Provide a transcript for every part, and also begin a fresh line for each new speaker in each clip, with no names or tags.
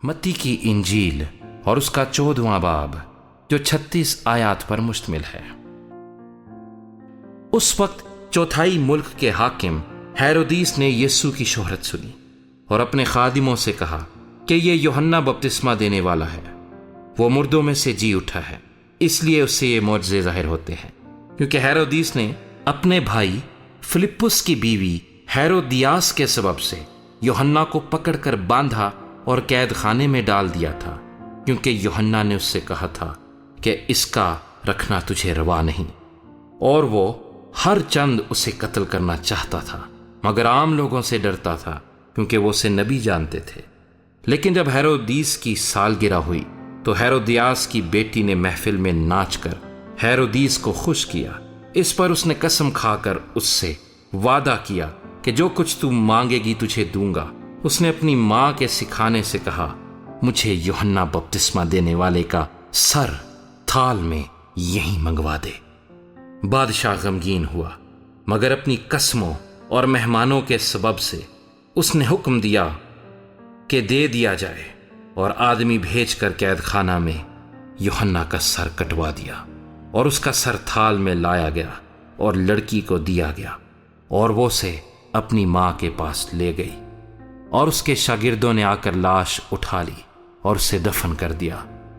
متی کی انجیل اور اس کا 14واں باب جو 36 آیات پر مشتمل ہے۔ اس وقت چوتھائی ملک کے حاکم ہیرودیس نے یسوع کی شہرت سنی اور اپنے خادموں سے کہا کہ یہ یوحنا بپتسمہ دینے والا ہے، وہ مردوں میں سے جی اٹھا ہے، اس لیے اس سے یہ معجزے ظاہر ہوتے ہیں۔ کیونکہ ہیرودیس نے اپنے بھائی فلپس کی بیوی ہیرودیاس کے سبب سے یوحنا کو پکڑ کر باندھا اور قید خانے میں ڈال دیا تھا، کیونکہ یوحنا نے اس سے کہا تھا کہ اس کا رکھنا تجھے روا نہیں، اور وہ ہر چند اسے قتل کرنا چاہتا تھا، مگر عام لوگوں سے ڈرتا تھا کیونکہ وہ اسے نبی جانتے تھے۔ لیکن جب ہیرودیس کی سالگرہ ہوئی تو ہیرودیاس کی بیٹی نے محفل میں ناچ کر ہیرودیس کو خوش کیا۔ اس پر اس نے قسم کھا کر اس سے وعدہ کیا کہ جو کچھ تم مانگے گی تجھے دوں گا۔ اس نے اپنی ماں کے سکھانے سے کہا، مجھے یوحنا بپتسمہ دینے والے کا سر تھال میں یہیں منگوا دے۔ بادشاہ غمگین ہوا، مگر اپنی قسموں اور مہمانوں کے سبب سے اس نے حکم دیا کہ دے دیا جائے، اور آدمی بھیج کر قید خانہ میں یوحنا کا سر کٹوا دیا، اور اس کا سر تھال میں لایا گیا اور لڑکی کو دیا گیا، اور وہ اسے اپنی ماں کے پاس لے گئی۔ اور اس کے شاگردوں نے آ کر لاش اٹھا لی اور اسے دفن کر دیا،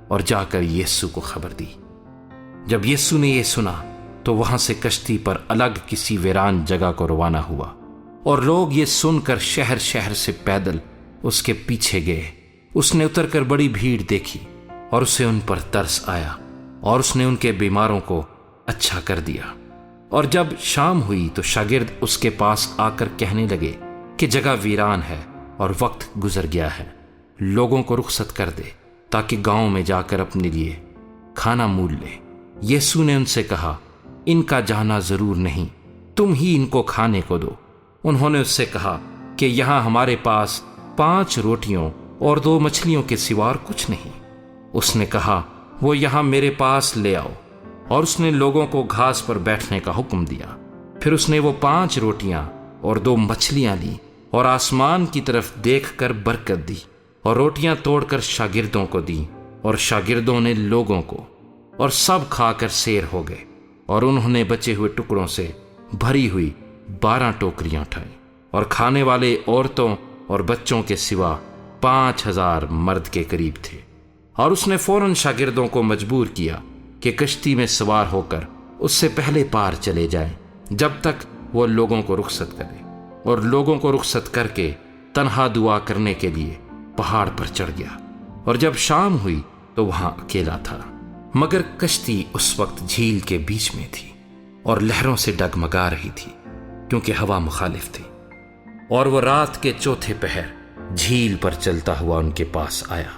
اور جا کر یسوع کو خبر دی۔ جب یسوع نے یہ سنا تو وہاں سے کشتی پر الگ کسی ویران جگہ کو روانہ ہوا، اور لوگ یہ سن کر شہر شہر سے پیدل اس کے پیچھے گئے۔ اس نے اتر کر بڑی بھیڑ دیکھی اور اسے ان پر ترس آیا، اور اس نے ان کے بیماروں کو اچھا کر دیا۔ اور جب شام ہوئی تو شاگرد اس کے پاس آ کر کہنے لگے کہ جگہ ویران ہے اور وقت گزر گیا ہے، لوگوں کو رخصت کر دے تاکہ گاؤں میں جا کر اپنے لیے کھانا مول لے۔ یسوع نے ان سے کہا، ان کا جانا ضرور نہیں، تم ہی ان کو کھانے کو دو۔ انہوں نے اس سے کہا کہ یہاں ہمارے پاس 5 روٹیوں اور 2 مچھلیوں کے سوا کچھ نہیں۔ اس نے کہا، وہ یہاں میرے پاس لے آؤ، اور اس نے لوگوں کو گھاس پر بیٹھنے کا حکم دیا۔ پھر اس نے وہ 5 روٹیاں اور 2 مچھلیاں لیں اور آسمان کی طرف دیکھ کر برکت دی، اور روٹیاں توڑ کر شاگردوں کو دیں، اور شاگردوں نے لوگوں کو، اور سب کھا کر سیر ہو گئے۔ اور انہوں نے بچے ہوئے ٹکڑوں سے بھری ہوئی 12 ٹوکریاں اٹھائیں، اور کھانے والے عورتوں اور بچوں کے سوا 5000 مرد کے قریب تھے۔ اور اس نے فوراً شاگردوں کو مجبور کیا کہ کشتی میں سوار ہو کر اس سے پہلے پار چلے جائیں جب تک وہ لوگوں کو رخصت کرے، اور لوگوں کو رخصت کر کے تنہا دعا کرنے کے لیے پہاڑ پر چڑھ گیا۔ اور جب شام ہوئی تو وہاں اکیلا تھا، مگر کشتی اس وقت جھیل کے بیچ میں تھی اور لہروں سے ڈگمگا رہی تھی، کیونکہ ہوا مخالف تھی۔ اور وہ رات کے 4تھے پہر جھیل پر چلتا ہوا ان کے پاس آیا۔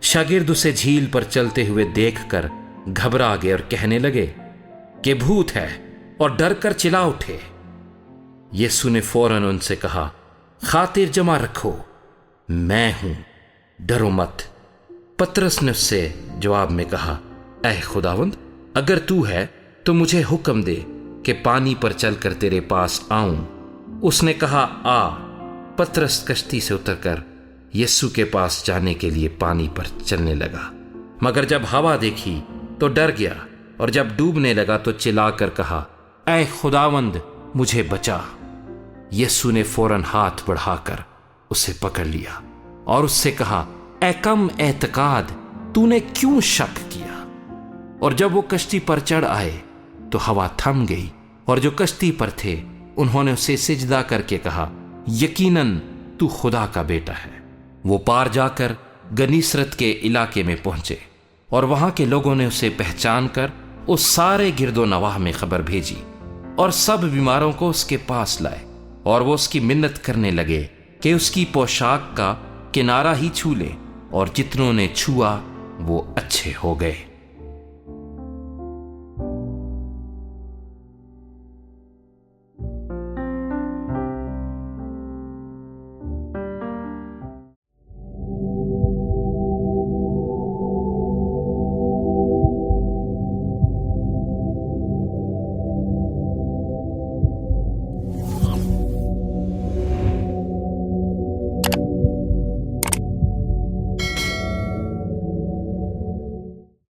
شاگرد اسے جھیل پر چلتے ہوئے دیکھ کر گھبرا گئے اور کہنے لگے کہ بھوت ہے، اور ڈر کر چلا اٹھے۔ یسوع نے فوراً ان سے کہا، خاطر جمع رکھو، میں ہوں، ڈرو مت۔ پترس نے اس سے جواب میں کہا، اے خداوند، اگر تو ہے تو مجھے حکم دے کہ پانی پر چل کر تیرے پاس آؤں۔ اس نے کہا، آ۔ پترس کشتی سے اتر کر یسوع کے پاس جانے کے لیے پانی پر چلنے لگا، مگر جب ہوا دیکھی تو ڈر گیا، اور جب ڈوبنے لگا تو چلا کر کہا، اے خداوند، مجھے بچا۔ یسوع نے فوراً ہاتھ بڑھا کر اسے پکڑ لیا اور اس سے کہا، اے کم اعتقاد، تو نے کیوں شک کیا؟ اور جب وہ کشتی پر چڑھ آئے تو ہوا تھم گئی، اور جو کشتی پر تھے انہوں نے اسے سجدہ کر کے کہا، یقیناً تو خدا کا بیٹا ہے۔ وہ پار جا کر گنیسرت کے علاقے میں پہنچے، اور وہاں کے لوگوں نے اسے پہچان کر اس سارے گرد و نواح میں خبر بھیجی، اور سب بیماروں کو اس کے پاس لائے، اور وہ اس کی منت کرنے لگے کہ اس کی پوشاک کا کنارہ ہی چھو لے، اور جتنوں نے چھوا وہ اچھے ہو گئے۔